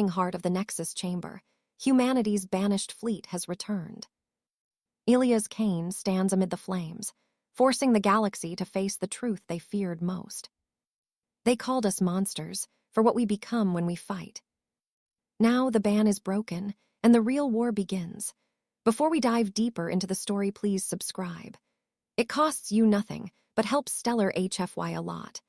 throbbing heart of the Nexus chamber, humanity's banished fleet has returned. Elias Kane stands amid the flames, forcing the galaxy to face the truth they feared most. They called us monsters for what we become when we fight. Now the ban is broken, and the real war begins. Before we dive deeper into the story, please subscribe. It costs you nothing, but helps Stellar HFY a lot.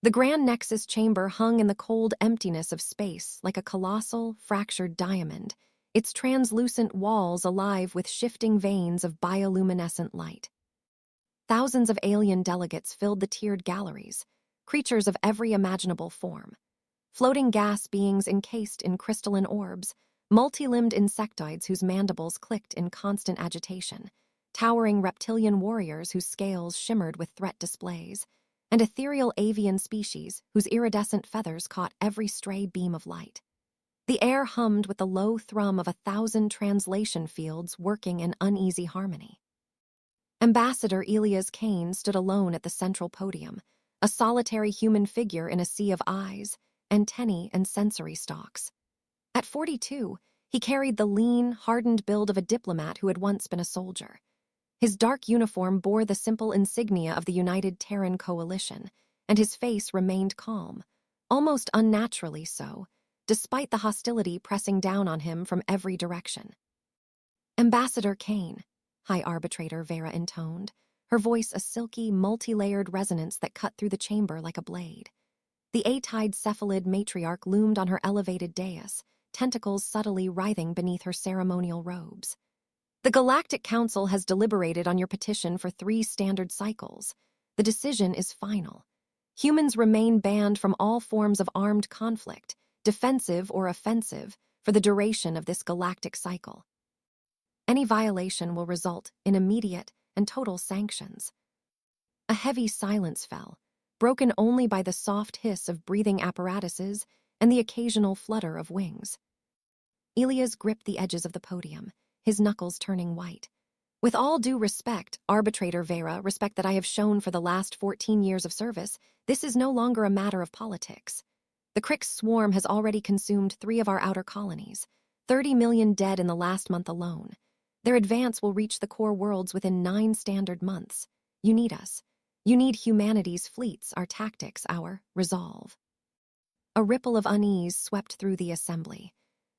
The Grand Nexus chamber hung in the cold emptiness of space like a colossal, fractured diamond, its translucent walls alive with shifting veins of bioluminescent light. Thousands of alien delegates filled the tiered galleries, creatures of every imaginable form. Floating gas beings encased in crystalline orbs, multi-limbed insectoids whose mandibles clicked in constant agitation, towering reptilian warriors whose scales shimmered with threat displays, and ethereal avian species whose iridescent feathers caught every stray beam of light. The air hummed with the low thrum of 1,000 translation fields working in uneasy harmony. Ambassador Elias Kane stood alone at the central podium, a solitary human figure in a sea of eyes, antennae, and sensory stalks. At 42, he carried the lean, hardened build of a diplomat who had once been a soldier. His dark uniform bore the simple insignia of the United Terran Coalition, and his face remained calm, almost unnaturally so, despite the hostility pressing down on him from every direction. "Ambassador Kane," High Arbitrator Vera intoned, her voice a silky, multi-layered resonance that cut through the chamber like a blade. The eight-eyed cephalid matriarch loomed on her elevated dais, tentacles subtly writhing beneath her ceremonial robes. "The Galactic Council has deliberated on your petition for 3 standard cycles. The decision is final. Humans remain banned from all forms of armed conflict, defensive or offensive, for the duration of this galactic cycle. Any violation will result in immediate and total sanctions." A heavy silence fell, broken only by the soft hiss of breathing apparatuses and the occasional flutter of wings. Elias gripped the edges of the podium, his knuckles turning white. "With all due respect, Arbitrator Vera, respect that I have shown for the last 14 years of service, this is no longer a matter of politics. The Crix swarm has already consumed 3 of our outer colonies, 30 million dead in the last month alone. Their advance will reach the core worlds within 9 standard months. You need us. You need humanity's fleets, our tactics, our resolve." A ripple of unease swept through the assembly.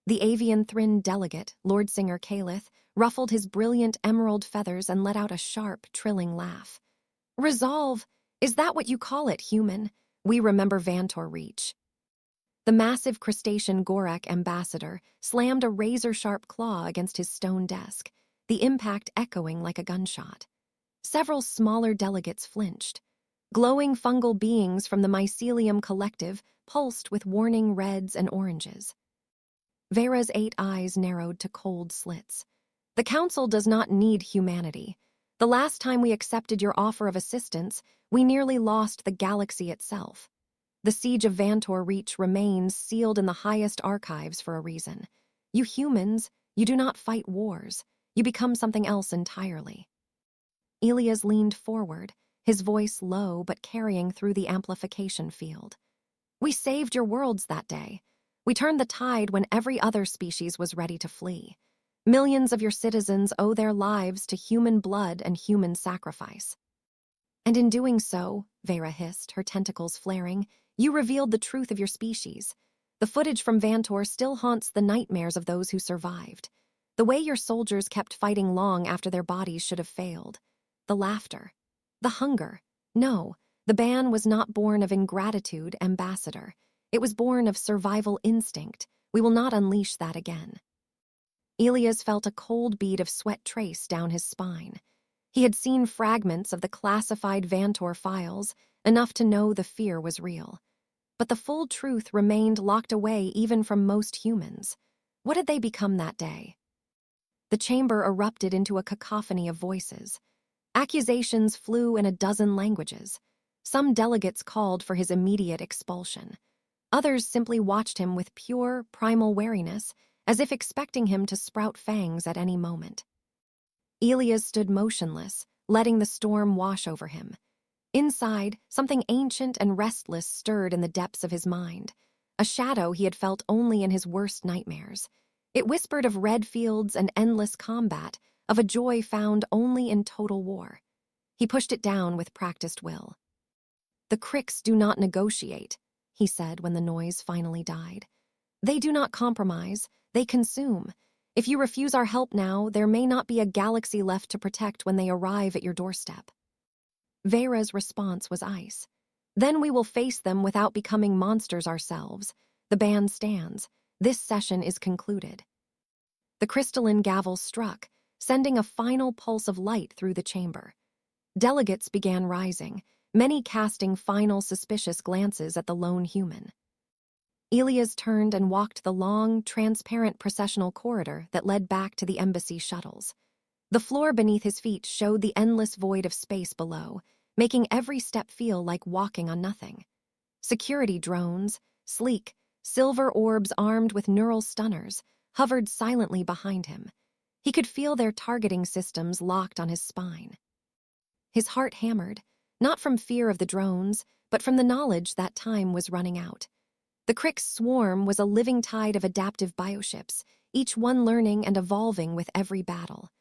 The avian Thrin delegate, Lord Singer Calith, ruffled his brilliant emerald feathers and let out a sharp, trilling laugh. "Resolve? Is that what you call it, human? We remember Vantor Reach." The massive crustacean Gorak ambassador slammed a razor-sharp claw against his stone desk, the impact echoing like a gunshot. Several smaller delegates flinched. Glowing fungal beings from the mycelium collective pulsed with warning reds and oranges. Vera's 8 eyes narrowed to cold slits. "The Council does not need humanity. The last time we accepted your offer of assistance, we nearly lost the galaxy itself. The siege of Vantor Reach remains sealed in the highest archives for a reason. You humans, you do not fight wars. You become something else entirely." Elias leaned forward, his voice low but carrying through the amplification field. "We saved your worlds that day. We turned the tide when every other species was ready to flee. Millions of your citizens owe their lives to human blood and human sacrifice. And in doing so," Vera hissed, her tentacles flaring, "you revealed the truth of your species. The footage from Vantor still haunts the nightmares of those who survived. The way your soldiers kept fighting long after their bodies should have failed. The laughter. The hunger. No, the ban was not born of ingratitude, Ambassador. It was born of survival instinct. We will not unleash that again." Elias felt a cold bead of sweat trace down his spine. He had seen fragments of the classified Vantor files, enough to know the fear was real. But the full truth remained locked away even from most humans. What had they become that day? The chamber erupted into a cacophony of voices. Accusations flew in a dozen languages. Some delegates called for his immediate expulsion. Others simply watched him with pure, primal wariness, as if expecting him to sprout fangs at any moment. Elias stood motionless, letting the storm wash over him. Inside, something ancient and restless stirred in the depths of his mind. a shadow he had felt only in his worst nightmares. It whispered of red fields and endless combat, of a joy found only in total war. He pushed it down with practiced will. "The Cricks do not negotiate," he said when the noise finally died. "They do not compromise, they consume. If you refuse our help now, there may not be a galaxy left to protect when they arrive at your doorstep." Vera's response was ice. "Then we will face them without becoming monsters ourselves. The ban stands. This session is concluded." The crystalline gavel struck, sending a final pulse of light through the chamber. Delegates began rising, many casting final suspicious glances at the lone human. Elias turned and walked the long, transparent processional corridor that led back to the embassy shuttles. The floor beneath his feet showed the endless void of space below, making every step feel like walking on nothing. Security drones, sleek, silver orbs armed with neural stunners, hovered silently behind him. He could feel their targeting systems locked on his spine. His heart hammered, not from fear of the drones, but from the knowledge that time was running out. The Crick's swarm was a living tide of adaptive bioships, each one learning and evolving with every battle.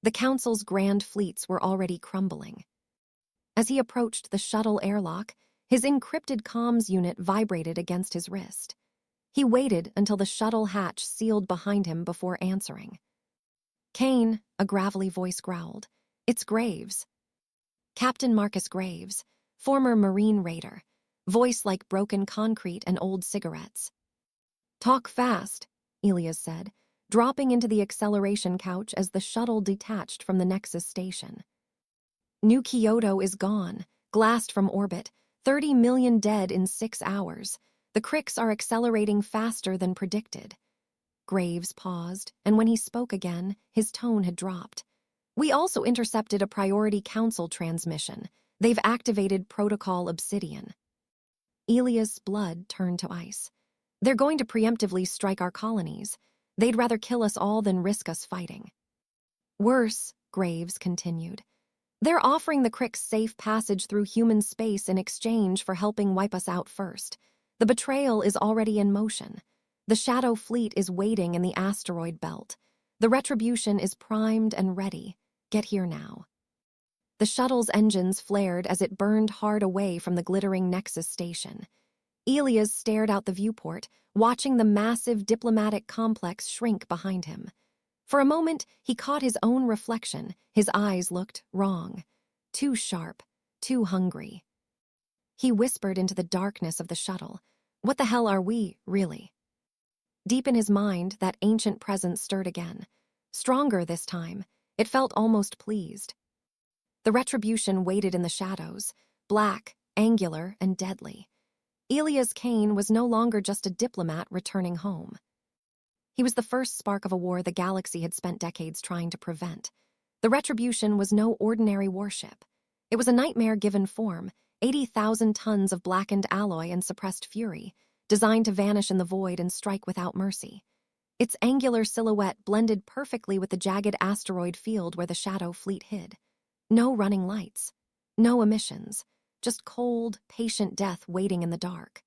The Council's grand fleets were already crumbling. As he approached the shuttle airlock, his encrypted comms unit vibrated against his wrist. He waited until the shuttle hatch sealed behind him before answering. "Kane," a gravelly voice growled. "It's Graves." Captain Marcus Graves, former Marine raider, voice like broken concrete and old cigarettes. "Talk fast," Elias said, dropping into the acceleration couch as the shuttle detached from the Nexus station. "New Kyoto is gone, glassed from orbit, 30 million dead in 6 hours. The Cricks are accelerating faster than predicted." Graves paused, and when he spoke again, his tone had dropped. "We also intercepted a priority council transmission. They've activated Protocol Obsidian." Elias' blood turned to ice. "They're going to preemptively strike our colonies. They'd rather kill us all than risk us fighting." "Worse," Graves continued. "They're offering the Cricks safe passage through human space in exchange for helping wipe us out first. The betrayal is already in motion. The Shadow Fleet is waiting in the asteroid belt. The retribution is primed and ready. Get here now." The shuttle's engines flared as it burned hard away from the glittering Nexus station. Elias stared out the viewport, watching the massive diplomatic complex shrink behind him. For a moment, he caught his own reflection. His eyes looked wrong. Too sharp, too hungry. He whispered into the darkness of the shuttle. "What the hell are we, really?" Deep in his mind, that ancient presence stirred again. Stronger this time. It felt almost pleased. The retribution waited in the shadows, black, angular, and deadly. Elias Kane was no longer just a diplomat returning home. He was the first spark of a war the galaxy had spent decades trying to prevent. The retribution was no ordinary warship. It was a nightmare given form, 80,000 tons of blackened alloy and suppressed fury, designed to vanish in the void and strike without mercy. Its angular silhouette blended perfectly with the jagged asteroid field where the Shadow Fleet hid. No running lights, no emissions, just cold, patient death waiting in the dark.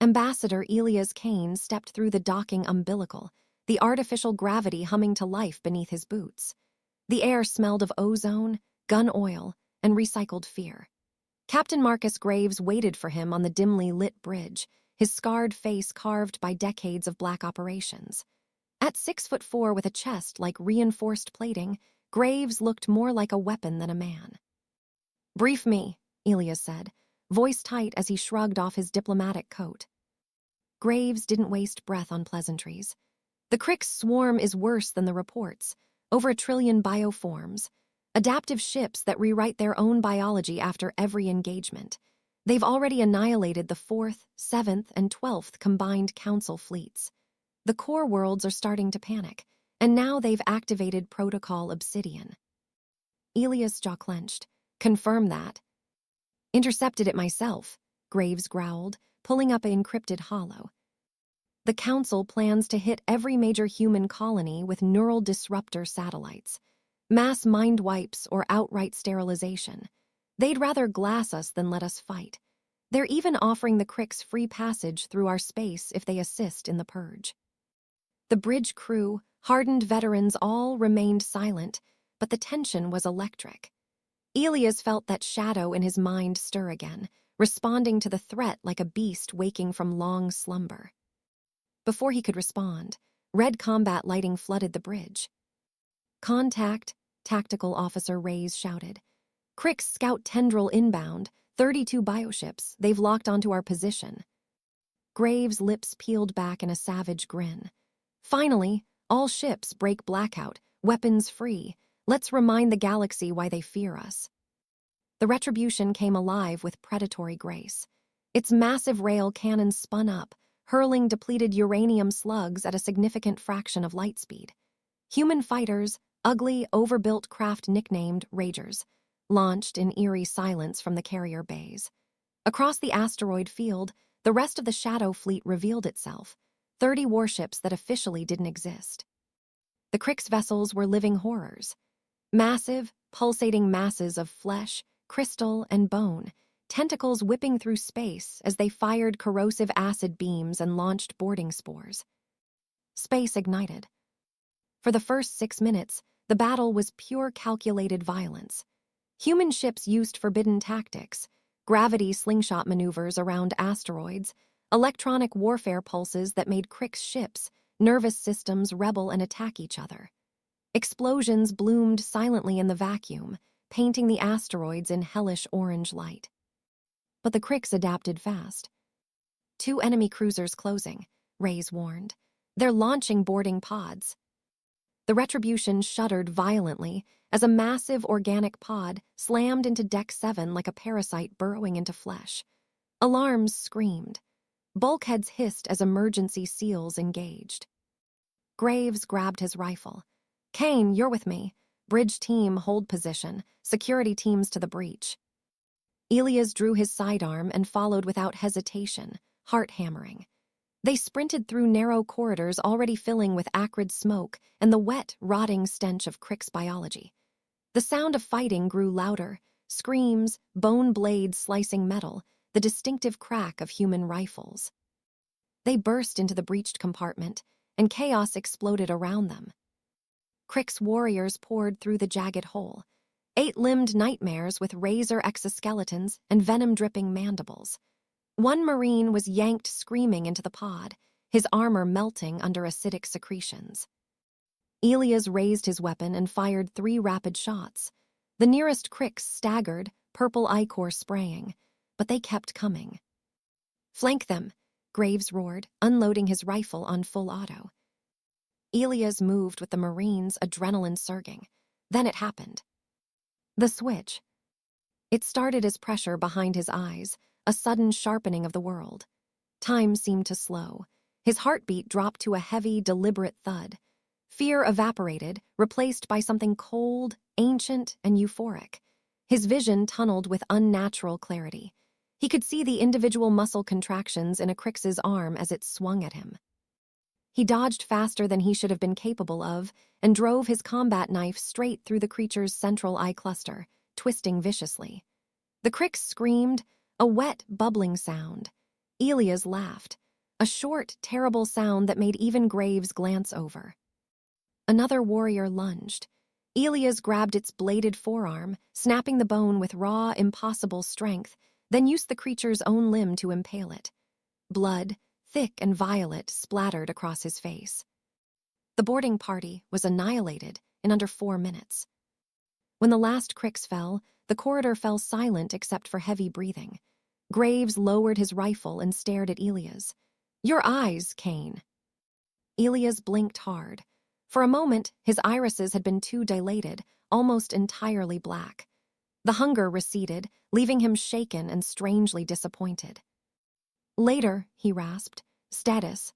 Ambassador Elias Kane stepped through the docking umbilical, the artificial gravity humming to life beneath his boots. The air smelled of ozone, gun oil, and recycled fear. Captain Marcus Graves waited for him on the dimly lit bridge, his scarred face carved by decades of black operations. At 6'4" with a chest like reinforced plating, Graves looked more like a weapon than a man. "Brief me," Elias said, voice tight as he shrugged off his diplomatic coat. Graves didn't waste breath on pleasantries. "The Crick's swarm is worse than the reports. Over 1 trillion bioforms. Adaptive ships that rewrite their own biology after every engagement. They've already annihilated the 4th, 7th, and 12th combined council fleets. The core worlds are starting to panic, and now they've activated Protocol Obsidian." Elias' jaw clenched. "Confirm that." "Intercepted it myself," Graves growled, pulling up an encrypted holo. "The Council plans to hit every major human colony with neural disruptor satellites. Mass mind wipes or outright sterilization. They'd rather glass us than let us fight. They're even offering the Cricks free passage through our space if they assist in the purge. The bridge crew, hardened veterans, all remained silent, but the tension was electric. Elias felt that shadow in his mind stir again, responding to the threat like a beast waking from long slumber. Before he could respond, red combat lighting flooded the bridge. "Contact," Tactical Officer Reyes shouted. "Crick's scout tendril inbound, 32 bioships, they've locked onto our position." Graves' lips peeled back in a savage grin. "Finally, all ships break blackout, weapons free. Let's remind the galaxy why they fear us." The Retribution came alive with predatory grace. Its massive rail cannons spun up, hurling depleted uranium slugs at a significant fraction of light speed. Human fighters, ugly, overbuilt craft nicknamed Ragers, launched in eerie silence from the carrier bays. Across the asteroid field, the rest of the Shadow Fleet revealed itself, 30 warships that officially didn't exist. The Crix vessels were living horrors. Massive, pulsating masses of flesh, crystal, and bone, tentacles whipping through space as they fired corrosive acid beams and launched boarding spores. Space ignited. For the first 6 minutes, the battle was pure calculated violence. Human ships used forbidden tactics, gravity slingshot maneuvers around asteroids, electronic warfare pulses that made Crix ships, nervous systems rebel and attack each other. Explosions bloomed silently in the vacuum, painting the asteroids in hellish orange light. But the Crix adapted fast. 2 enemy cruisers closing, Reyes warned. They're launching boarding pods. The Retribution shuddered violently as a massive organic pod slammed into Deck 7 like a parasite burrowing into flesh. Alarms screamed. Bulkheads hissed as emergency seals engaged. Graves grabbed his rifle. "Kane, you're with me. Bridge team, hold position. Security teams to the breach." Elias drew his sidearm and followed without hesitation, heart hammering. They sprinted through narrow corridors already filling with acrid smoke and the wet, rotting stench of Crix biology. The sound of fighting grew louder, screams, bone blades slicing metal, the distinctive crack of human rifles. They burst into the breached compartment, and chaos exploded around them. Crix warriors poured through the jagged hole, 8-limbed nightmares with razor exoskeletons and venom-dripping mandibles. One Marine was yanked screaming into the pod, his armor melting under acidic secretions. Elias raised his weapon and fired 3 rapid shots. The nearest Crix staggered, purple ichor spraying, but they kept coming. "Flank them," Graves roared, unloading his rifle on full auto. Elias moved with the Marines, adrenaline surging. Then it happened. The switch. It started as pressure behind his eyes, a sudden sharpening of the world. Time seemed to slow. His heartbeat dropped to a heavy, deliberate thud. Fear evaporated, replaced by something cold, ancient, and euphoric. His vision tunneled with unnatural clarity. He could see the individual muscle contractions in a Crix's arm as it swung at him. He dodged faster than he should have been capable of and drove his combat knife straight through the creature's central eye cluster, twisting viciously. The Crix screamed, a wet, bubbling sound. Elias laughed, a short, terrible sound that made even Graves glance over. Another warrior lunged. Elias grabbed its bladed forearm, snapping the bone with raw, impossible strength, then used the creature's own limb to impale it. Blood, thick and violet, splattered across his face. The boarding party was annihilated in under 4 minutes. When the last Crix fell, the corridor fell silent except for heavy breathing. Graves lowered his rifle and stared at Elias. "Your eyes, Kane." Elias blinked hard. For a moment, his irises had been too dilated, almost entirely black. The hunger receded, leaving him shaken and strangely disappointed. "Later," he rasped. "Status."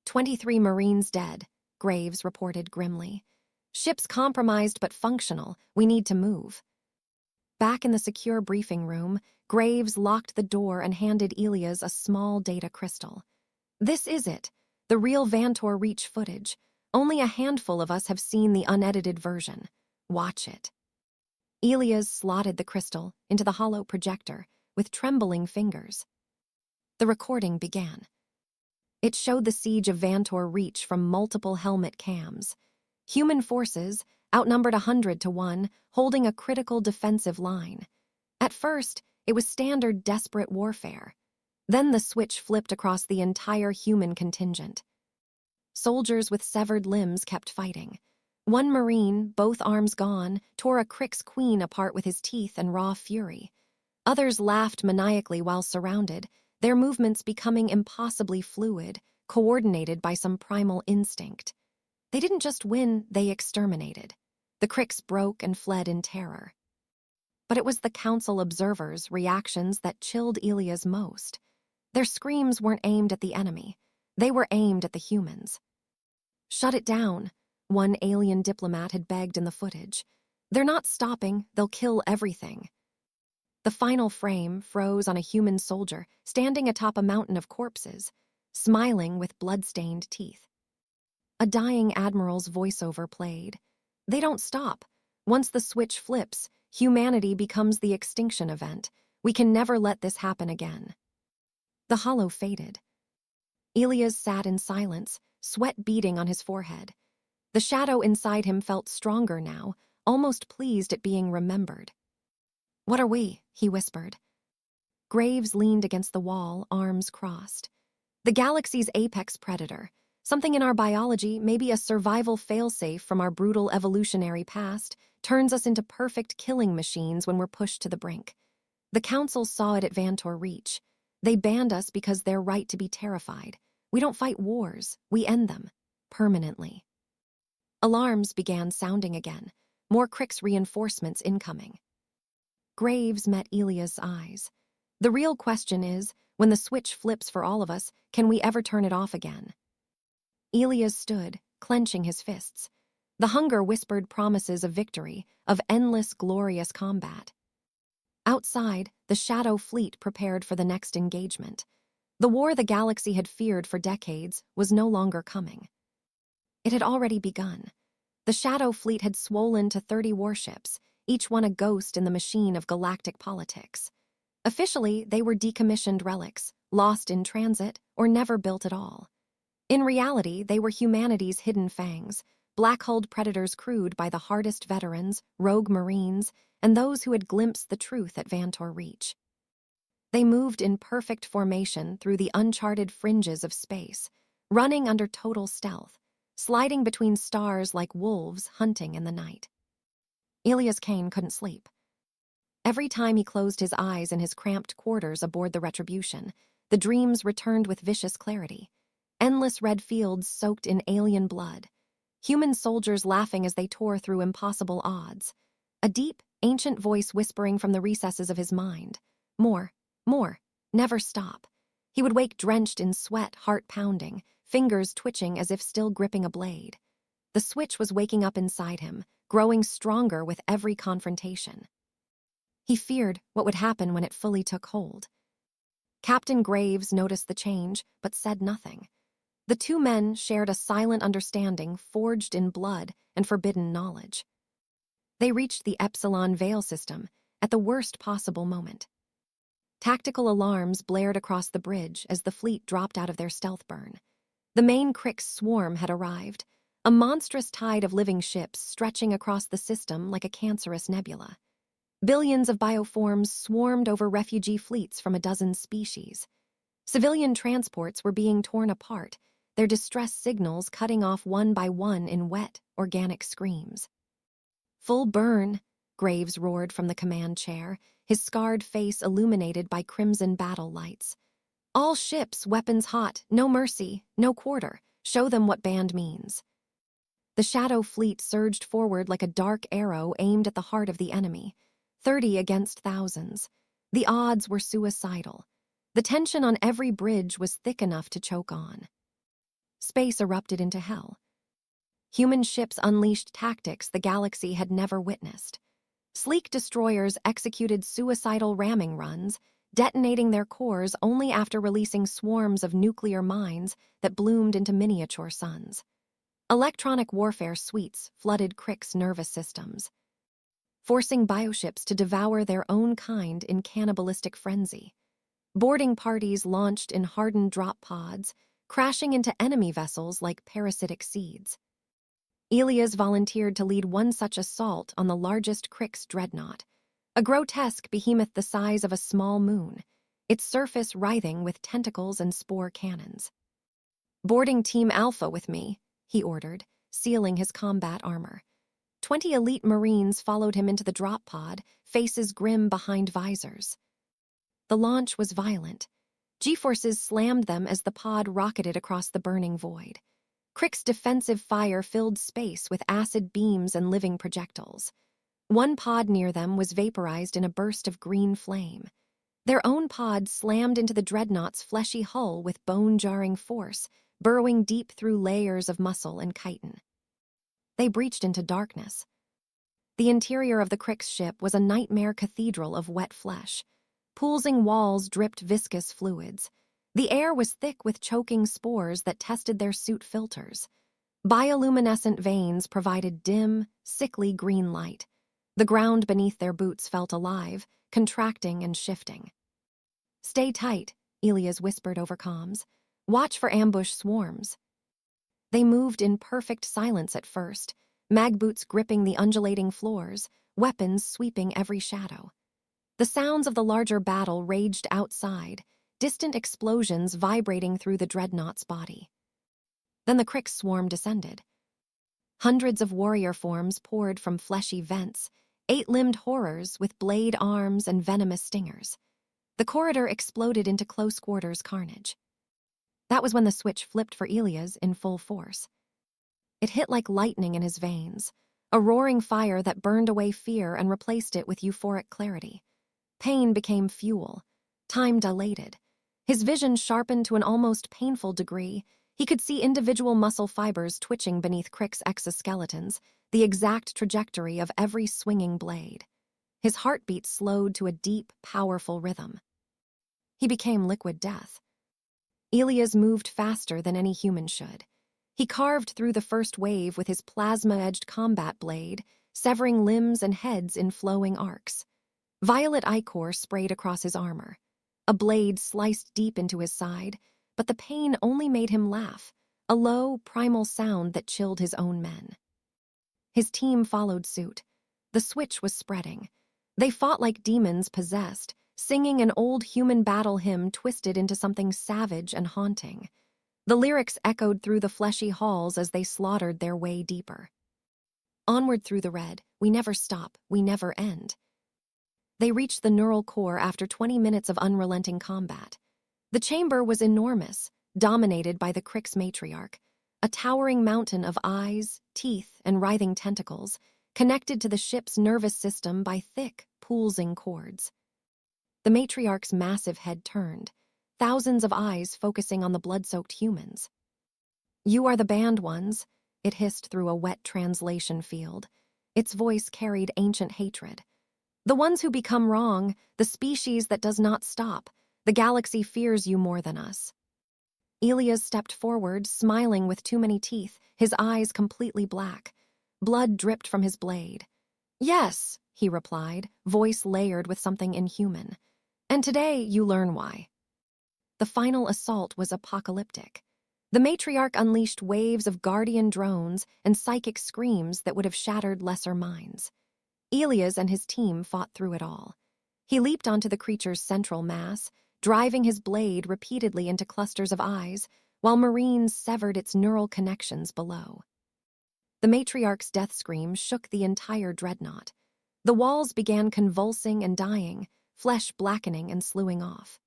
23 Marines dead, Graves reported grimly. "Ship's compromised but functional. We need to move." Back in the secure briefing room, Graves locked the door and handed Elias a small data crystal. "This is it, the real Vantor Reach footage. Only a handful of us have seen the unedited version. Watch it." Elias slotted the crystal into the hollow projector, with trembling fingers. The recording began. It showed the siege of Vantor Reach from multiple helmet cams. Human forces, outnumbered 100-1, holding a critical defensive line. At first, it was standard desperate warfare. Then the switch flipped across the entire human contingent. Soldiers with severed limbs kept fighting. One Marine, both arms gone, tore a Krix queen apart with his teeth and raw fury. Others laughed maniacally while surrounded, their movements becoming impossibly fluid, coordinated by some primal instinct. They didn't just win, they exterminated. The Krix broke and fled in terror. But it was the Council observers' reactions that chilled Elias most. Their screams weren't aimed at the enemy. They were aimed at the humans. "Shut it down," one alien diplomat had begged in the footage. "They're not stopping, they'll kill everything." The final frame froze on a human soldier standing atop a mountain of corpses, smiling with blood-stained teeth. A dying admiral's voiceover played. "They don't stop. Once the switch flips, humanity becomes the extinction event. We can never let this happen again." The hollow faded. Elias sat in silence, sweat beading on his forehead. The shadow inside him felt stronger now, almost pleased at being remembered. "What are we?" he whispered. Graves leaned against the wall, arms crossed. "The galaxy's apex predator. Something in our biology, maybe a survival failsafe from our brutal evolutionary past, turns us into perfect killing machines when we're pushed to the brink. The Council saw it at Vantor Reach. They banned us because they're right to be terrified. We don't fight wars, we end them. Permanently." Alarms began sounding again, more Krix reinforcements incoming. Graves met Elias' eyes. "The real question is, when the switch flips for all of us, can we ever turn it off again?" Elias stood, clenching his fists. The hunger whispered promises of victory, of endless, glorious combat. Outside, the Shadow Fleet prepared for the next engagement. The war the galaxy had feared for decades was no longer coming. It had already begun. The Shadow Fleet had swollen to 30 warships, each one a ghost in the machine of galactic politics. Officially, they were decommissioned relics, lost in transit, or never built at all. In reality, they were humanity's hidden fangs, black-hulled predators crewed by the hardest veterans, rogue Marines, and those who had glimpsed the truth at Vantor Reach. They moved in perfect formation through the uncharted fringes of space, running under total stealth, sliding between stars like wolves hunting in the night. Elias Kane couldn't sleep. Every time he closed his eyes in his cramped quarters aboard the Retribution, the dreams returned with vicious clarity. Endless red fields soaked in alien blood. Human soldiers laughing as they tore through impossible odds. A deep, ancient voice whispering from the recesses of his mind. More, never stop. He would wake drenched in sweat, heart pounding, fingers twitching as if still gripping a blade. The switch was waking up inside him, growing stronger with every confrontation. He feared what would happen when it fully took hold. Captain Graves noticed the change, but said nothing. The two men shared a silent understanding forged in blood and forbidden knowledge. They reached the Epsilon Veil system at the worst possible moment. Tactical alarms blared across the bridge as the fleet dropped out of their stealth burn. The main Krix swarm had arrived, a monstrous tide of living ships stretching across the system like a cancerous nebula. Billions of bioforms swarmed over refugee fleets from a dozen species. Civilian transports were being torn apart, their distress signals cutting off one by one in wet, organic screams. "Full burn," Graves roared from the command chair, his scarred face illuminated by crimson battle lights. "All ships, weapons hot, no mercy, no quarter. Show them what banned means." The Shadow Fleet surged forward like a dark arrow aimed at the heart of the enemy. 30 against thousands. The odds were suicidal. The tension on every bridge was thick enough to choke on. Space erupted into hell. Human ships unleashed tactics the galaxy had never witnessed. Sleek destroyers executed suicidal ramming runs, detonating their cores only after releasing swarms of nuclear mines that bloomed into miniature suns. Electronic warfare suites flooded Krix nervous systems. forcing bioships to devour their own kind in cannibalistic frenzy. Boarding parties launched in hardened drop pods, crashing into enemy vessels like parasitic seeds. Elias volunteered to lead one such assault on the largest Krix dreadnought, a grotesque behemoth the size of a small moon, its surface writhing with tentacles and spore cannons. "Boarding Team Alpha with me," he ordered, sealing his combat armor. 20 elite Marines followed him into the drop pod, faces grim behind visors. The launch was violent. G-forces slammed them as the pod rocketed across the burning void. Krix's defensive fire filled space with acid beams and living projectiles. One pod near them was vaporized in a burst of green flame. Their own pod slammed into the dreadnought's fleshy hull with bone-jarring force, burrowing deep through layers of muscle and chitin. They breached into darkness. The interior of the Krix ship was a nightmare cathedral of wet flesh. Poolsing walls dripped viscous fluids. The air was thick with choking spores that tested their suit filters. Bioluminescent veins provided dim, sickly green light. The ground beneath their boots felt alive, contracting and shifting. "Stay tight," Elias whispered over comms. "Watch for ambush swarms." They moved in perfect silence at first, mag boots gripping the undulating floors, weapons sweeping every shadow. The sounds of the larger battle raged outside, distant explosions vibrating through the dreadnought's body. Then the Krix swarm descended. Hundreds of warrior forms poured from fleshy vents, 8-limbed horrors with blade arms and venomous stingers. The corridor exploded into close-quarters carnage. That was when the switch flipped for Elias in full force. It hit like lightning in his veins, a roaring fire that burned away fear and replaced it with euphoric clarity. Pain became fuel. Time dilated. His vision sharpened to an almost painful degree. He could see individual muscle fibers twitching beneath Krix exoskeletons, the exact trajectory of every swinging blade. His heartbeat slowed to a deep, powerful rhythm. He became liquid death. Elias moved faster than any human should. He carved through the first wave with his plasma-edged combat blade, severing limbs and heads in flowing arcs. Violet ichor sprayed across his armor. A blade sliced deep into his side, but the pain only made him laugh, a low, primal sound that chilled his own men. His team followed suit. The switch was spreading. They fought like demons possessed, singing an old human battle hymn twisted into something savage and haunting. The lyrics echoed through the fleshy halls as they slaughtered their way deeper. Onward through the red, we never stop, we never end. They reached the neural core after 20 minutes of unrelenting combat. The chamber was enormous, dominated by the Krix matriarch, a towering mountain of eyes, teeth, and writhing tentacles, connected to the ship's nervous system by thick, pulsing cords. The matriarch's massive head turned, thousands of eyes focusing on the blood-soaked humans. "You are the banned ones," it hissed through a wet translation field. Its voice carried ancient hatred. "The ones who become wrong, the species that does not stop. The galaxy fears you more than us." Elias stepped forward, smiling with too many teeth, his eyes completely black. Blood dripped from his blade. "Yes," he replied, voice layered with something inhuman. "And today you learn why." The final assault was apocalyptic. The matriarch unleashed waves of guardian drones and psychic screams that would have shattered lesser minds. Elias and his team fought through it all. He leaped onto the creature's central mass, driving his blade repeatedly into clusters of eyes, while Marines severed its neural connections below. The matriarch's death scream shook the entire dreadnought. The walls began convulsing and dying, flesh blackening and slewing off.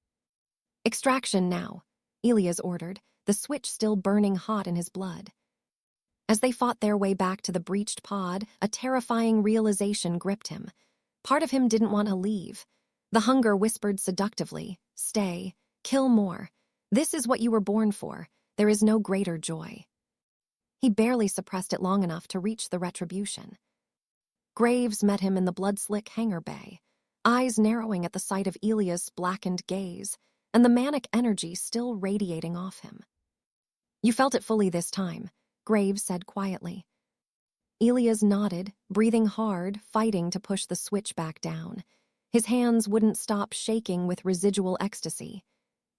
"Extraction now," Elias ordered, the switch still burning hot in his blood. As they fought their way back to the breached pod, a terrifying realization gripped him. Part of him didn't want to leave. The hunger whispered seductively, "Stay, kill more. This is what you were born for. There is no greater joy." He barely suppressed it long enough to reach the retribution. Graves met him in the blood-slick hangar bay, eyes narrowing at the sight of Elias' blackened gaze, and the manic energy still radiating off him. "You felt it fully this time," Graves said quietly. Elias nodded, breathing hard, fighting to push the switch back down. His hands wouldn't stop shaking with residual ecstasy.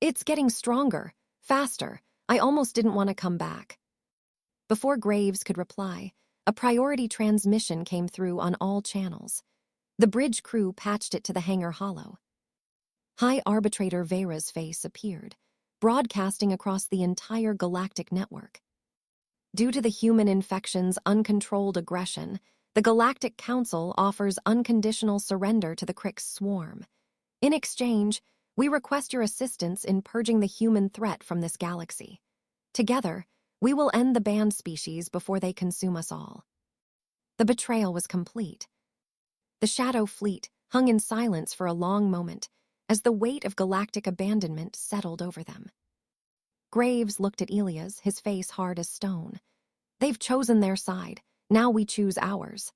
It's getting stronger, faster. I almost didn't want to come back. Before Graves could reply, a priority transmission came through on all channels. The bridge crew patched it to the hangar hollow. High Arbitrator Vera's face appeared, broadcasting across the entire galactic network. Due to the human infection's uncontrolled aggression, the Galactic Council offers unconditional surrender to the Krik's swarm. In exchange, we request your assistance in purging the human threat from this galaxy. Together, we will end the banned species before they consume us all. The betrayal was complete. The Shadow Fleet hung in silence for a long moment as the weight of galactic abandonment settled over them. Graves looked at Elias, his face hard as stone. They've chosen their side. Now we choose ours.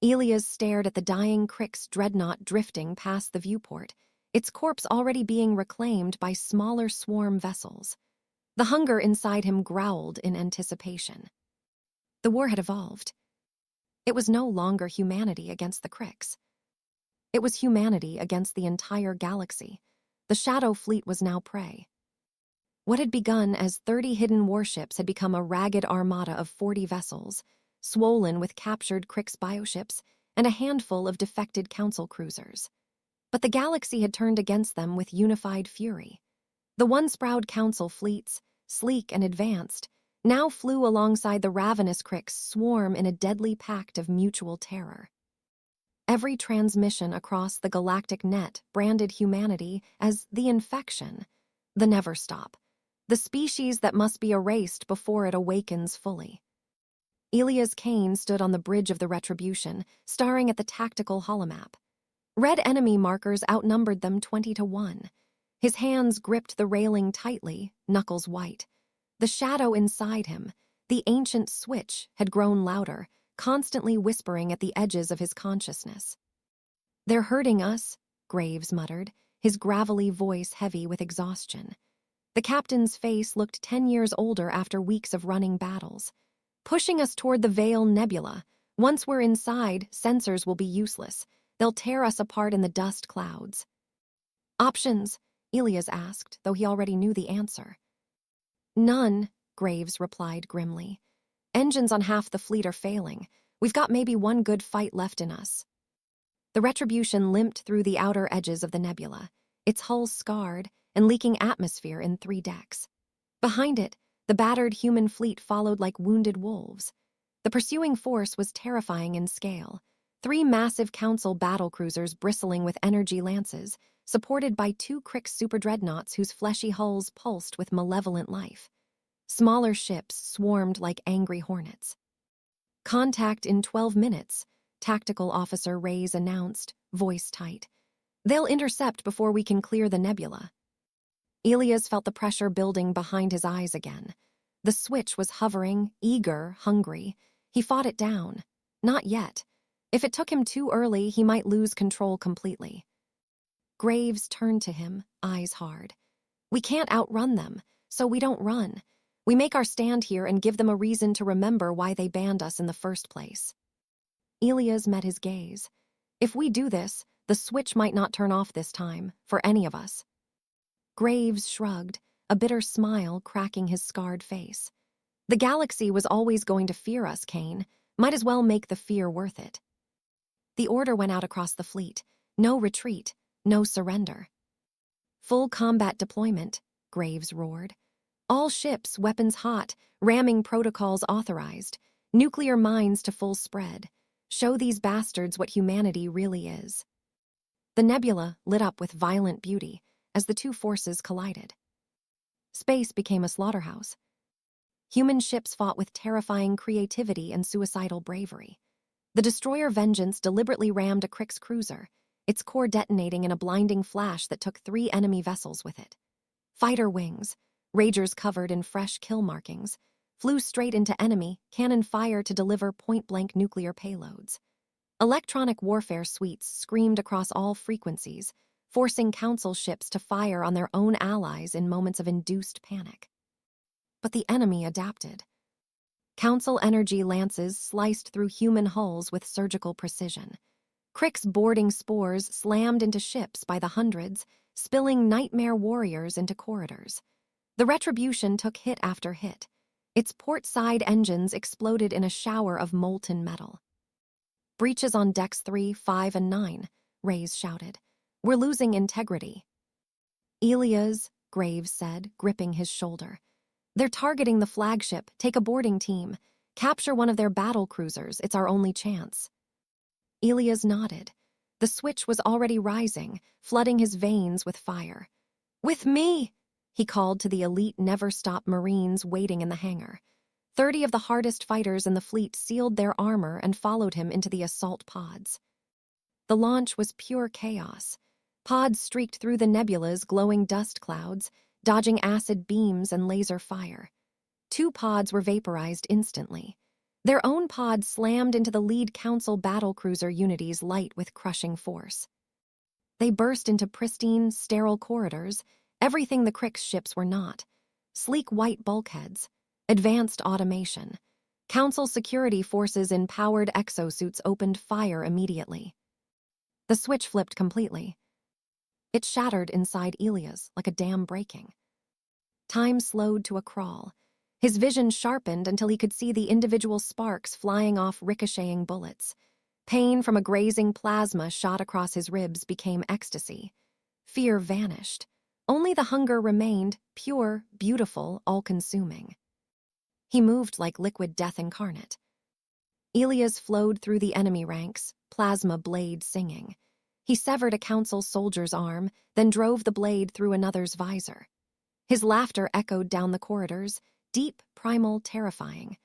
Elias stared at the dying Krik's dreadnought drifting past the viewport, its corpse already being reclaimed by smaller swarm vessels. The hunger inside him growled in anticipation. The war had evolved. It was no longer humanity against the Kriks. It was humanity against the entire galaxy. The Shadow Fleet was now prey. What had begun as 30 hidden warships had become a ragged armada of 40 vessels, swollen with captured Krik's bioships and a handful of defected council cruisers. But the galaxy had turned against them with unified fury. The once-proud council fleets, sleek and advanced, now flew alongside the ravenous Krik's swarm in a deadly pact of mutual terror. Every transmission across the galactic net branded humanity as the infection, the never stop, the species that must be erased before it awakens fully. Elias Kane stood on the bridge of the Retribution, staring at the tactical holomap. Red enemy markers outnumbered them 20-1. His hands gripped the railing tightly, knuckles white. The shadow inside him, the ancient switch, had grown louder, constantly whispering at the edges of his consciousness. "They're hurting us," Graves muttered, his gravelly voice heavy with exhaustion. The captain's face looked 10 years older after weeks of running battles. "Pushing us toward the Veil Nebula. Once we're inside, sensors will be useless. They'll tear us apart in the dust clouds." "Options?" Elias asked, though he already knew the answer. "None," Graves replied grimly. "Engines on half the fleet are failing. We've got maybe one good fight left in us." The Retribution limped through the outer edges of the nebula, its hull scarred and leaking atmosphere in 3 decks. Behind it, the battered human fleet followed like wounded wolves. The pursuing force was terrifying in scale. 3 massive council battlecruisers bristling with energy lances, supported by 2 Krik superdreadnoughts whose fleshy hulls pulsed with malevolent life. Smaller ships swarmed like angry hornets. "Contact in 12 minutes, Tactical Officer Reyes announced, voice tight. "They'll intercept before we can clear the nebula." Elias felt the pressure building behind his eyes again. The switch was hovering, eager, hungry. He fought it down. Not yet. If it took him too early, he might lose control completely. Graves turned to him, eyes hard. "We can't outrun them, so we don't run. We make our stand here and give them a reason to remember why they banned us in the first place." Elias met his gaze. "If we do this, the switch might not turn off this time, for any of us." Graves shrugged, a bitter smile cracking his scarred face. "The galaxy was always going to fear us, Kane. Might as well make the fear worth it." The order went out across the fleet. No retreat, no surrender. "Full combat deployment," Graves roared. "All ships, weapons hot, ramming protocols authorized, nuclear mines to full spread. Show these bastards what humanity really is." The nebula lit up with violent beauty as the 2 forces collided. Space became a slaughterhouse. Human ships fought with terrifying creativity and suicidal bravery. The destroyer Vengeance deliberately rammed a Krik's cruiser, its core detonating in a blinding flash that took 3 enemy vessels with it. Fighter wings, Ragers covered in fresh kill markings, flew straight into enemy, cannon fire to deliver point-blank nuclear payloads. Electronic warfare suites screamed across all frequencies, forcing council ships to fire on their own allies in moments of induced panic. But the enemy adapted. Council energy lances sliced through human hulls with surgical precision. Crick's boarding spores slammed into ships by the hundreds, spilling nightmare warriors into corridors. The Retribution took hit after hit. Its port-side engines exploded in a shower of molten metal. "Breaches on decks 3, 5, and 9, Reyes shouted. "We're losing integrity." "Elias," Graves said, gripping his shoulder. "They're targeting the flagship. Take a boarding team. Capture one of their battle cruisers. It's our only chance." Elias nodded. The switch was already rising, flooding his veins with fire. "With me!" he called to the elite never-stop Marines waiting in the hangar. 30 of the hardest fighters in the fleet sealed their armor and followed him into the assault pods. The launch was pure chaos. Pods streaked through the nebulas, glowing dust clouds, dodging acid beams and laser fire. 2 pods were vaporized instantly. Their own pod slammed into the lead Council battlecruiser Unity's light with crushing force. They burst into pristine, sterile corridors, everything the Crick's ships were not. Sleek white bulkheads, advanced automation. Council security forces in powered exosuits opened fire immediately. The switch flipped completely. It shattered inside Elias like a dam breaking. Time slowed to a crawl. His vision sharpened until he could see the individual sparks flying off ricocheting bullets. Pain from a grazing plasma shot across his ribs became ecstasy. Fear vanished. Only the hunger remained, pure, beautiful, all-consuming. He moved like liquid death incarnate. Elias flowed through the enemy ranks, plasma blade singing. He severed a Council soldier's arm, then drove the blade through another's visor. His laughter echoed down the corridors, deep, primal, terrifying.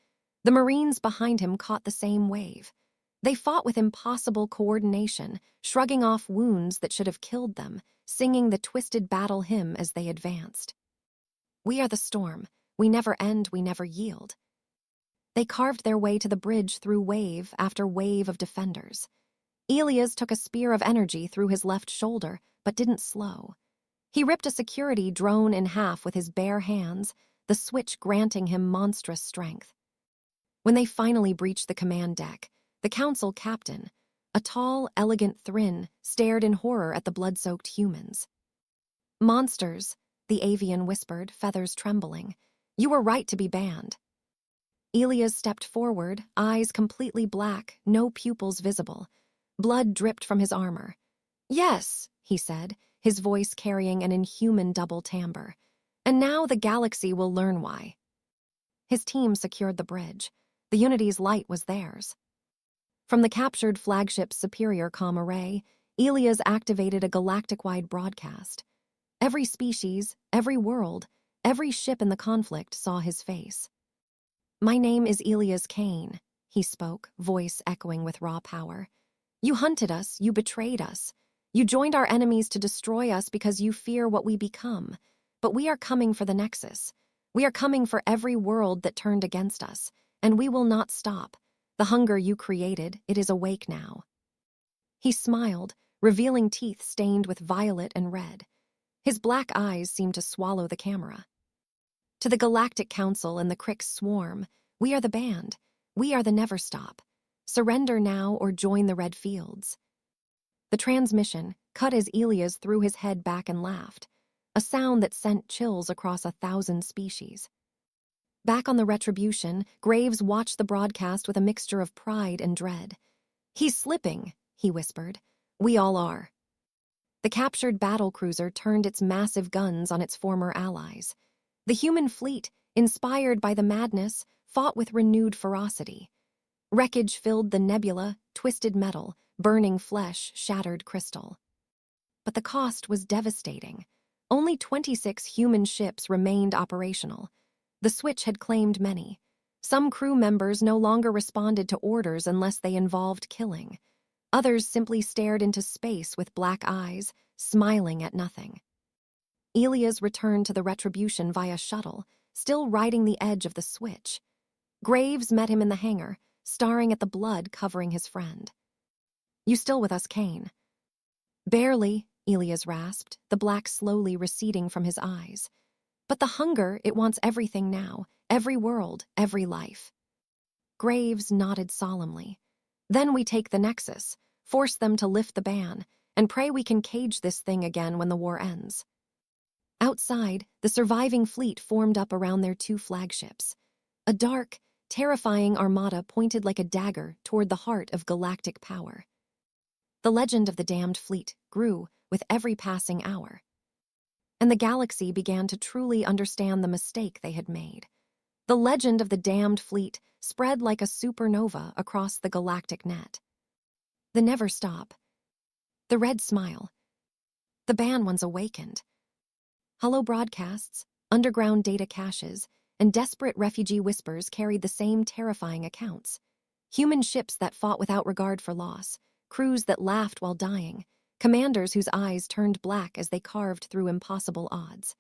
The Marines behind him caught the same wave. They fought with impossible coordination, shrugging off wounds that should have killed them, singing the twisted battle hymn as they advanced. "We are the storm. We never end, we never yield." They carved their way to the bridge through wave after wave of defenders. Elias took a spear of energy through his left shoulder, but didn't slow. He ripped a security drone in half with his bare hands, the switch granting him monstrous strength. When they finally breached the command deck, the Council captain, a tall, elegant Thrin, stared in horror at the blood-soaked humans. "Monsters," the avian whispered, feathers trembling. "You were right to be banned." Elias stepped forward, eyes completely black, no pupils visible. Blood dripped from his armor. "Yes," he said, his voice carrying an inhuman double timbre. "And now the galaxy will learn why." His team secured the bridge. The Unity's light was theirs. From the captured flagship's superior comm array, Elias activated a galactic-wide broadcast. Every species, every world, every ship in the conflict saw his face. "My name is Elias Kane," he spoke, voice echoing with raw power. "You hunted us, you betrayed us. You joined our enemies to destroy us because you fear what we become. But we are coming for the Nexus. We are coming for every world that turned against us, and we will not stop. The hunger you created, it is awake now." He smiled, revealing teeth stained with violet and red. His black eyes seemed to swallow the camera. "To the Galactic Council and the Crick's swarm, we are the band. We are the Never Stop. Surrender now or join the red fields." The transmission cut as Elias threw his head back and laughed, a sound that sent chills across 1,000 species. Back on the Retribution, Graves watched the broadcast with a mixture of pride and dread. "He's slipping," he whispered. "We all are." The captured battlecruiser turned its massive guns on its former allies. The human fleet, inspired by the madness, fought with renewed ferocity. Wreckage filled the nebula, twisted metal, burning flesh, shattered crystal. But the cost was devastating. Only 26 human ships remained operational. The switch had claimed many. Some crew members no longer responded to orders unless they involved killing. Others simply stared into space with black eyes, smiling at nothing. Elias returned to the Retribution via shuttle, still riding the edge of the switch. Graves met him in the hangar, staring at the blood covering his friend. "You still with us, Kane?" "Barely," Elias rasped, the black slowly receding from his eyes. "But the hunger, it wants everything now, every world, every life." Graves nodded solemnly. Then we take the Nexus, force them to lift the ban, and pray we can cage this thing again when the war ends. Outside, the surviving fleet formed up around their two flagships. A dark, terrifying armada pointed like a dagger toward the heart of galactic power. The legend of the damned fleet grew with every passing hour. And the galaxy began to truly understand the mistake they had made. The legend of the damned fleet spread like a supernova across the galactic net. The never stop. The red smile. The ban ones awakened. Hollow broadcasts, underground data caches, and desperate refugee whispers carried the same terrifying accounts. Human ships that fought without regard for loss, crews that laughed while dying, commanders whose eyes turned black as they carved through impossible odds.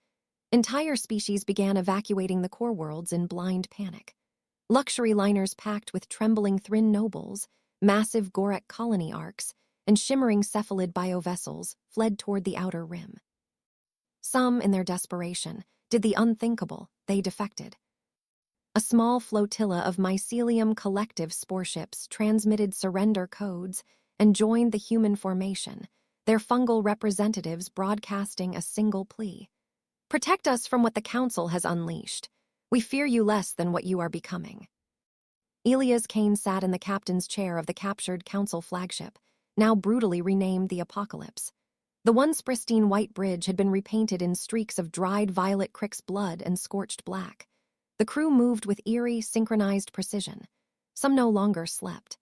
Entire species began evacuating the core worlds in blind panic. Luxury liners packed with trembling Thryn nobles, massive Gorek colony arcs, and shimmering cephalid biovessels fled toward the outer rim. Some, in their desperation, did the unthinkable. They defected. A small flotilla of mycelium collective spore ships transmitted surrender codes and joined the human formation, their fungal representatives broadcasting a single plea. Protect us from what the Council has unleashed. We fear you less than what you are becoming. Elias Kane sat in the captain's chair of the captured Council flagship, now brutally renamed the Apocalypse. The once pristine white bridge had been repainted in streaks of dried violet Crick's blood and scorched black. The crew moved with eerie, synchronized precision. Some no longer slept.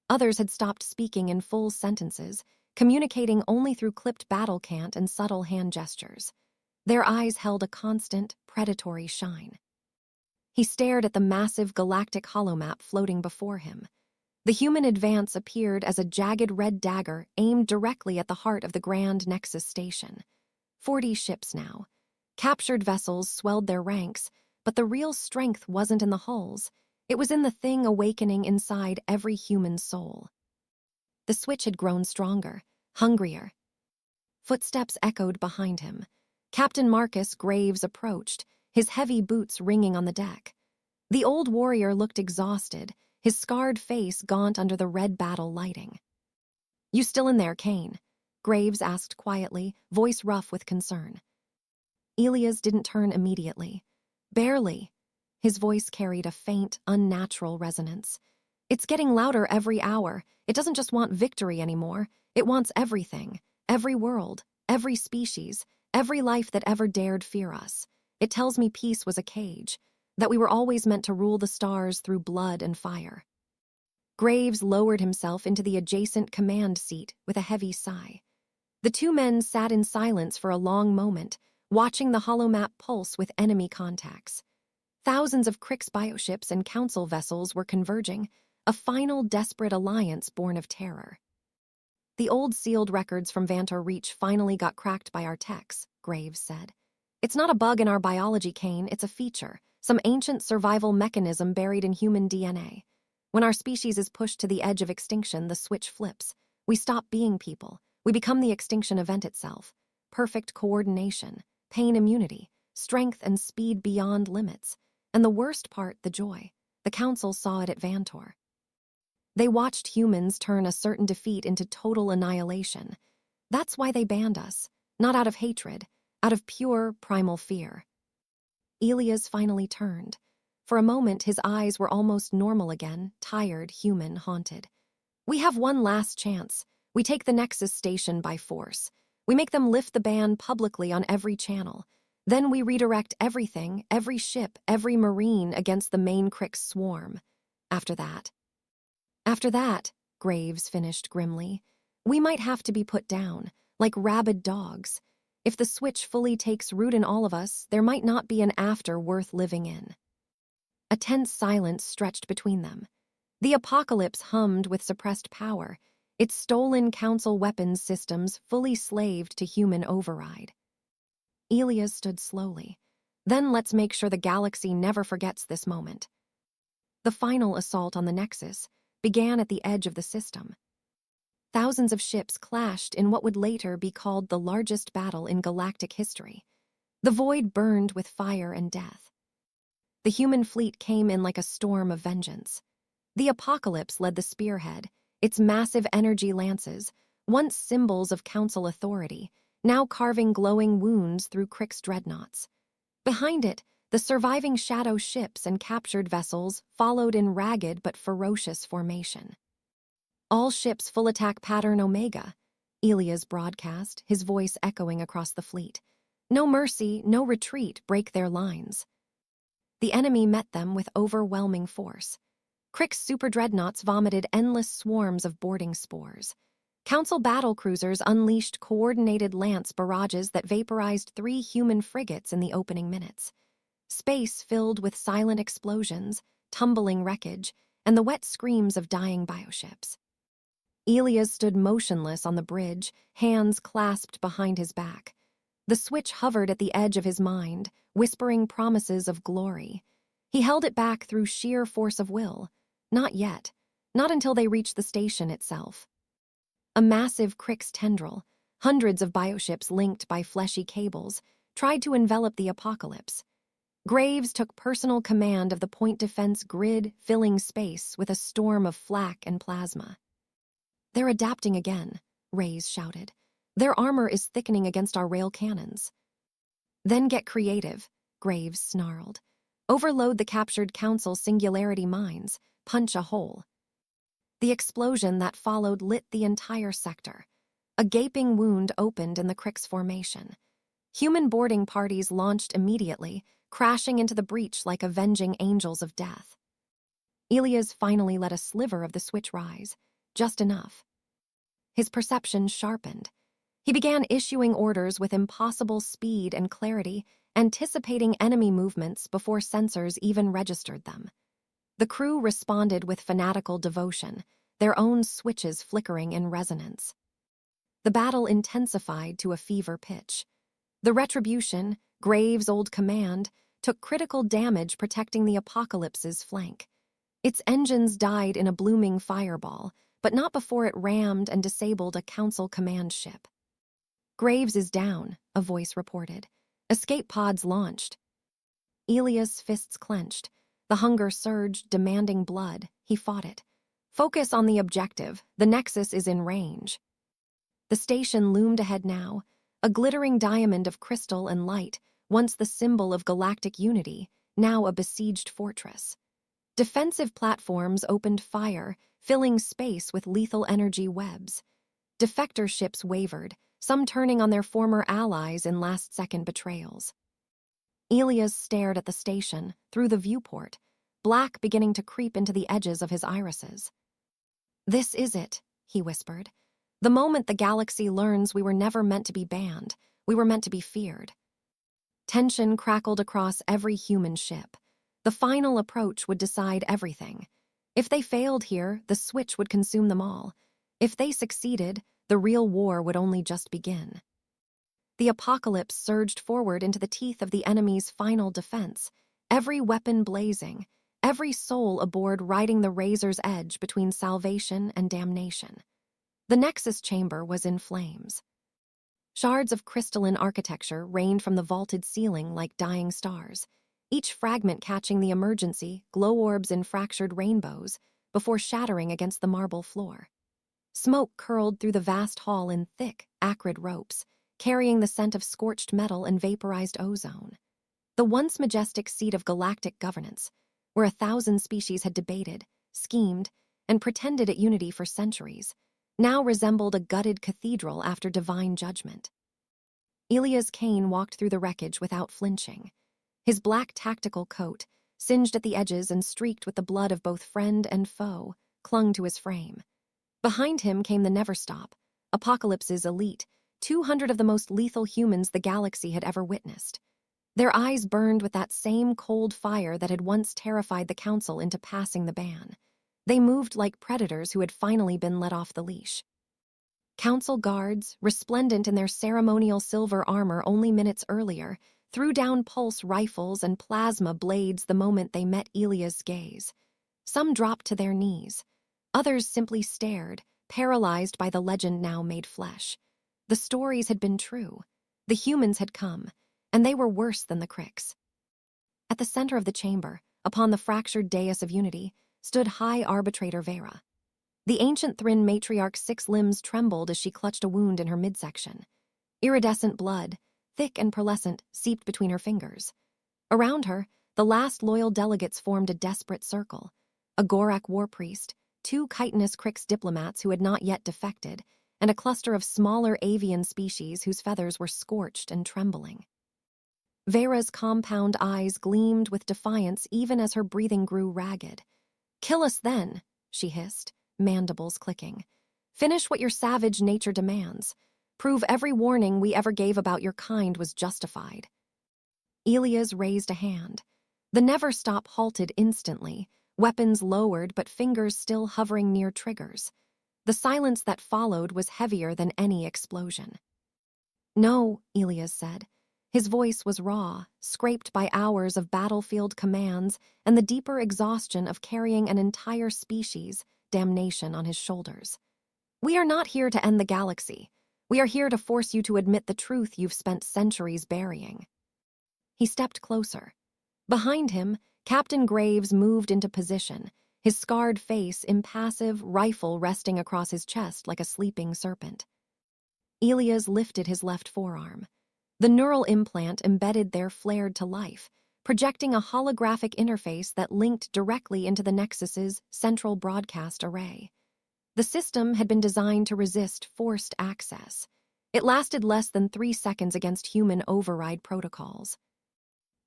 Others had stopped speaking in full sentences, communicating only through clipped battle cant and subtle hand gestures. Their eyes held a constant, predatory shine. He stared at the massive galactic holomap floating before him. The human advance appeared as a jagged red dagger aimed directly at the heart of the Grand Nexus Station. 40 ships now. Captured vessels swelled their ranks, but the real strength wasn't in the hulls. It was in the thing awakening inside every human soul. The switch had grown stronger, hungrier. Footsteps echoed behind him. Captain Marcus Graves approached, his heavy boots ringing on the deck. The old warrior looked exhausted, his scarred face gaunt under the red battle lighting. "You still in there, Kane?" Graves asked quietly, voice rough with concern. Elias didn't turn immediately. Barely. His voice carried a faint, unnatural resonance. "It's getting louder every hour. It doesn't just want victory anymore. It wants everything. Every world, every species, every life that ever dared fear us. It tells me peace was a cage, that we were always meant to rule the stars through blood and fire." Graves lowered himself into the adjacent command seat with a heavy sigh. The two men sat in silence for a long moment, watching the holomap pulse with enemy contacts. Thousands of Crick's bioships and council vessels were converging, a final desperate alliance born of terror. "The old sealed records from Vantor Reach finally got cracked by our techs," Graves said. "It's not a bug in our biology, Kane, it's a feature, some ancient survival mechanism buried in human DNA. When our species is pushed to the edge of extinction, the switch flips. We stop being people. We become the extinction event itself. Perfect coordination, pain immunity, strength and speed beyond limits. And the worst part, the joy. The Council saw it at Vantor. They watched humans turn a certain defeat into total annihilation. That's why they banned us, not out of hatred, out of pure, primal fear." Elias finally turned. For a moment, his eyes were almost normal again, tired, human, haunted. "We have one last chance. We take the Nexus Station by force. We make them lift the ban publicly on every channel. Then we redirect everything, every ship, every Marine against the main Crick's swarm. After that, Graves finished grimly, we might have to be put down, like rabid dogs. If the switch fully takes root in all of us, there might not be an after worth living in." A tense silence stretched between them. The Apocalypse hummed with suppressed power, its stolen Council weapons systems fully slaved to human override. Elias stood slowly. "Then let's make sure the galaxy never forgets this moment." The final assault on the Nexus began at the edge of the system. Thousands of ships clashed in what would later be called the largest battle in galactic history. The void burned with fire and death. The human fleet came in like a storm of vengeance. The Apocalypse led the spearhead, its massive energy lances, once symbols of council authority, now carving glowing wounds through Crick's dreadnoughts. Behind it, the surviving shadow ships and captured vessels followed in ragged but ferocious formation. All ships full attack pattern Omega, Elia's broadcast, his voice echoing across the fleet. No mercy, no retreat break their lines. The enemy met them with overwhelming force. Crick's super dreadnoughts vomited endless swarms of boarding spores. Council battlecruisers unleashed coordinated lance barrages that vaporized 3 human frigates in the opening minutes. Space filled with silent explosions, tumbling wreckage, and the wet screams of dying bioships. Elias stood motionless on the bridge, hands clasped behind his back. The switch hovered at the edge of his mind, whispering promises of glory. He held it back through sheer force of will. Not yet. Not until they reached the station itself. A massive Crick's tendril, hundreds of bioships linked by fleshy cables, tried to envelop the Apocalypse. Graves took personal command of the point defense grid, filling space with a storm of flak and plasma. "They're adapting again," Reyes shouted. "Their armor is thickening against our rail cannons." "Then get creative," Graves snarled. "Overload the captured Council singularity mines. Punch a hole." The explosion that followed lit the entire sector. A gaping wound opened in the Crick's formation. Human boarding parties launched immediately, crashing into the breach like avenging angels of death. Elias finally let a sliver of the switch rise, just enough. His perception sharpened. He began issuing orders with impossible speed and clarity, anticipating enemy movements before sensors even registered them. The crew responded with fanatical devotion, their own switches flickering in resonance. The battle intensified to a fever pitch. The Retribution, Graves' old command, took critical damage protecting the Apocalypse's flank. Its engines died in a blooming fireball, but not before it rammed and disabled a Council command ship. "Graves is down," a voice reported. "Escape pods launched." Elias' fists clenched. The hunger surged, demanding blood. He fought it. "Focus on the objective. The Nexus is in range." The station loomed ahead now, a glittering diamond of crystal and light, once the symbol of galactic unity, now a besieged fortress. Defensive platforms opened fire, filling space with lethal energy webs. Defector ships wavered, some turning on their former allies in last-second betrayals. Elias stared at the station, through the viewport, black beginning to creep into the edges of his irises. "This is it," he whispered. "The moment the galaxy learns we were never meant to be banned, we were meant to be feared." Tension crackled across every human ship. The final approach would decide everything. If they failed here, the switch would consume them all. If they succeeded, the real war would only just begin. The Apocalypse surged forward into the teeth of the enemy's final defense, every weapon blazing, every soul aboard riding the razor's edge between salvation and damnation. The Nexus chamber was in flames. Shards of crystalline architecture rained from the vaulted ceiling like dying stars, each fragment catching the emergency glow orbs in fractured rainbows before shattering against the marble floor. Smoke curled through the vast hall in thick, acrid ropes, carrying the scent of scorched metal and vaporized ozone. The once majestic seat of galactic governance, where 1,000 species had debated, schemed, and pretended at unity for centuries, now resembled a gutted cathedral after divine judgment. Elias Kane walked through the wreckage without flinching. His black tactical coat, singed at the edges and streaked with the blood of both friend and foe, clung to his frame. Behind him came the Neverstop, Apocalypse's elite, 200 of the most lethal humans the galaxy had ever witnessed. Their eyes burned with that same cold fire that had once terrified the Council into passing the ban. They moved like predators who had finally been let off the leash. Council guards, resplendent in their ceremonial silver armor only minutes earlier, threw down pulse rifles and plasma blades the moment they met Elias' gaze. Some dropped to their knees. Others simply stared, paralyzed by the legend now made flesh. The stories had been true. The humans had come, and they were worse than the Cricks. At the center of the chamber, upon the fractured dais of unity, stood High Arbitrator Vera. The ancient Thrin matriarch's 6 limbs trembled as she clutched a wound in her midsection. Iridescent blood, thick and pearlescent, seeped between her fingers. Around her, the last loyal delegates formed a desperate circle. A Gorak war priest, 2 chitinous Krix diplomats who had not yet defected, and a cluster of smaller avian species whose feathers were scorched and trembling. Vera's compound eyes gleamed with defiance even as her breathing grew ragged. "Kill us then," she hissed, mandibles clicking. "Finish what your savage nature demands. Prove every warning we ever gave about your kind was justified." Elias raised a hand. The Never Stop halted instantly, weapons lowered but fingers still hovering near triggers. The silence that followed was heavier than any explosion. "No," Elias said. His voice was raw, scraped by hours of battlefield commands and the deeper exhaustion of carrying an entire species' damnation on his shoulders. "We are not here to end the galaxy. We are here to force you to admit the truth you've spent centuries burying." He stepped closer. Behind him, Captain Graves moved into position, his scarred face impassive, rifle resting across his chest like a sleeping serpent. Elias lifted his left forearm. The neural implant embedded there flared to life, projecting a holographic interface that linked directly into the Nexus's central broadcast array. The system had been designed to resist forced access. It lasted less than 3 seconds against human override protocols.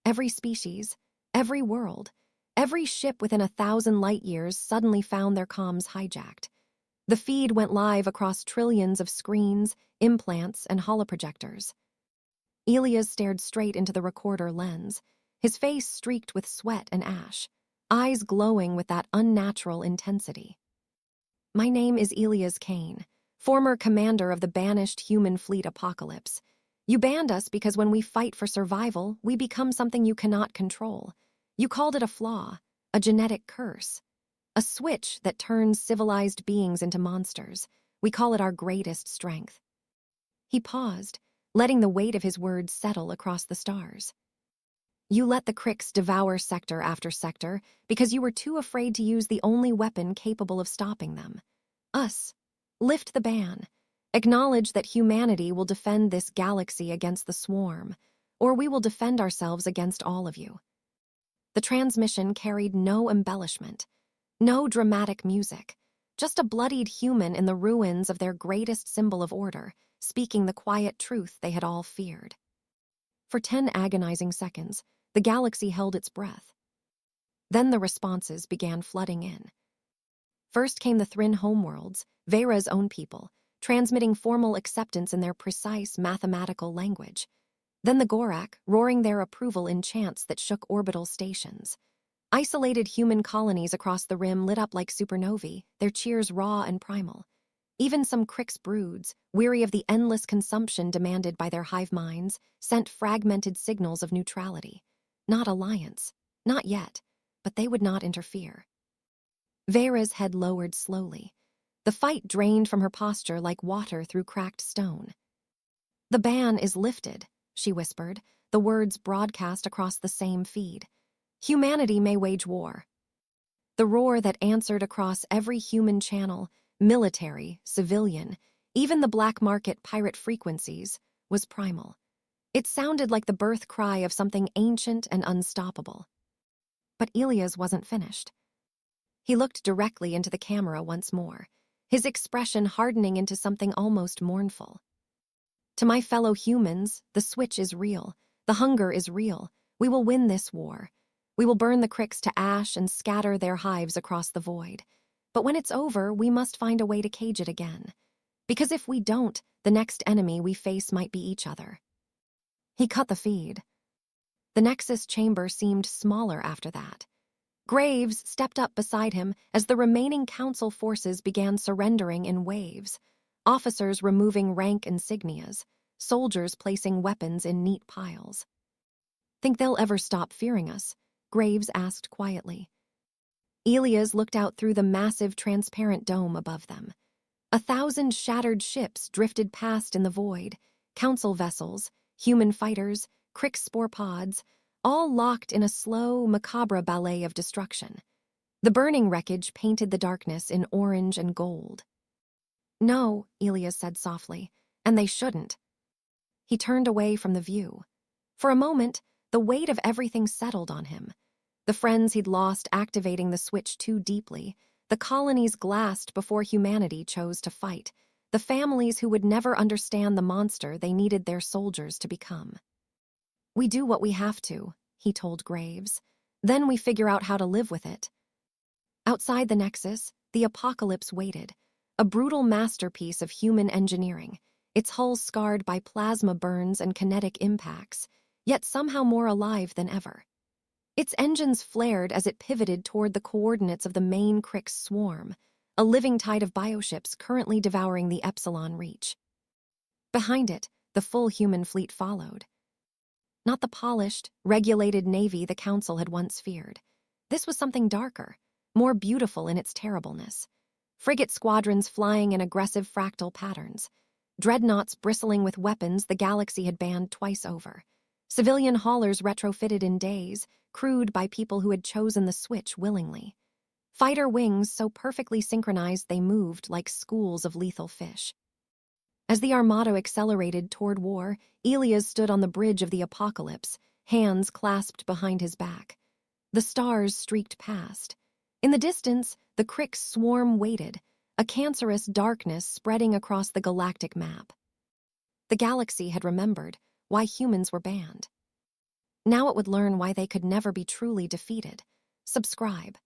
Every species, every world, every ship within 1,000 light-years suddenly found their comms hijacked. The feed went live across trillions of screens, implants, and holoprojectors. Elias stared straight into the recorder lens, his face streaked with sweat and ash, eyes glowing with that unnatural intensity. "My name is Elias Kane, former commander of the banished human fleet Apocalypse. You banned us because when we fight for survival, we become something you cannot control. You called it a flaw, a genetic curse, a switch that turns civilized beings into monsters. We call it our greatest strength." He paused, letting the weight of his words settle across the stars. "You let the Krix devour sector after sector because you were too afraid to use the only weapon capable of stopping them. Us. Lift the ban. Acknowledge that humanity will defend this galaxy against the swarm, or we will defend ourselves against all of you." The transmission carried no embellishment, no dramatic music, just a bloodied human in the ruins of their greatest symbol of order, speaking the quiet truth they had all feared. For 10 agonizing seconds, the galaxy held its breath. Then the responses began flooding in. First came the Thrin homeworlds, Vera's own people, transmitting formal acceptance in their precise mathematical language. Then the Gorak, roaring their approval in chants that shook orbital stations. Isolated human colonies across the rim lit up like supernovae, their cheers raw and primal. Even some Krix broods, weary of the endless consumption demanded by their hive minds, sent fragmented signals of neutrality. Not alliance. Not yet. But they would not interfere. Vera's head lowered slowly. The fight drained from her posture like water through cracked stone. "The ban is lifted," she whispered, the words broadcast across the same feed. "Humanity may wage war." The roar that answered across every human channel, military, civilian, even the black market pirate frequencies, was primal. It sounded like the birth cry of something ancient and unstoppable. But Elias wasn't finished. He looked directly into the camera once more, his expression hardening into something almost mournful. "To my fellow humans, the switch is real. The hunger is real. We will win this war. We will burn the Krix to ash and scatter their hives across the void. But when it's over, we must find a way to cage it again. Because if we don't, the next enemy we face might be each other." He cut the feed. The Nexus chamber seemed smaller after that. Graves stepped up beside him as the remaining Council forces began surrendering in waves, officers removing rank insignias, soldiers placing weapons in neat piles. "Think they'll ever stop fearing us?" Graves asked quietly. Elias looked out through the massive transparent dome above them. 1,000 shattered ships drifted past in the void, Council vessels, human fighters, Krix spore pods, all locked in a slow, macabre ballet of destruction. The burning wreckage painted the darkness in orange and gold. "No," Elias said softly, "and they shouldn't." He turned away from the view. For a moment, the weight of everything settled on him. The friends he'd lost activating the switch too deeply, the colonies glassed before humanity chose to fight, the families who would never understand the monster they needed their soldiers to become. "We do what we have to," he told Graves. "Then we figure out how to live with it." Outside the Nexus, the apocalypse waited, a brutal masterpiece of human engineering, its hull scarred by plasma burns and kinetic impacts, yet somehow more alive than ever. Its engines flared as it pivoted toward the coordinates of the main Crick's swarm, a living tide of bioships currently devouring the Epsilon Reach. Behind it, the full human fleet followed. Not the polished, regulated navy the Council had once feared. This was something darker, more beautiful in its terribleness. Frigate squadrons flying in aggressive fractal patterns. Dreadnoughts bristling with weapons the galaxy had banned twice over. Civilian haulers retrofitted in days, crewed by people who had chosen the switch willingly. Fighter wings so perfectly synchronized they moved like schools of lethal fish. As the armada accelerated toward war, Elias stood on the bridge of the apocalypse, hands clasped behind his back. The stars streaked past. In the distance, the Crick's swarm waited, a cancerous darkness spreading across the galactic map. The galaxy had remembered why humans were banned. Now it would learn why they could never be truly defeated. Subscribe.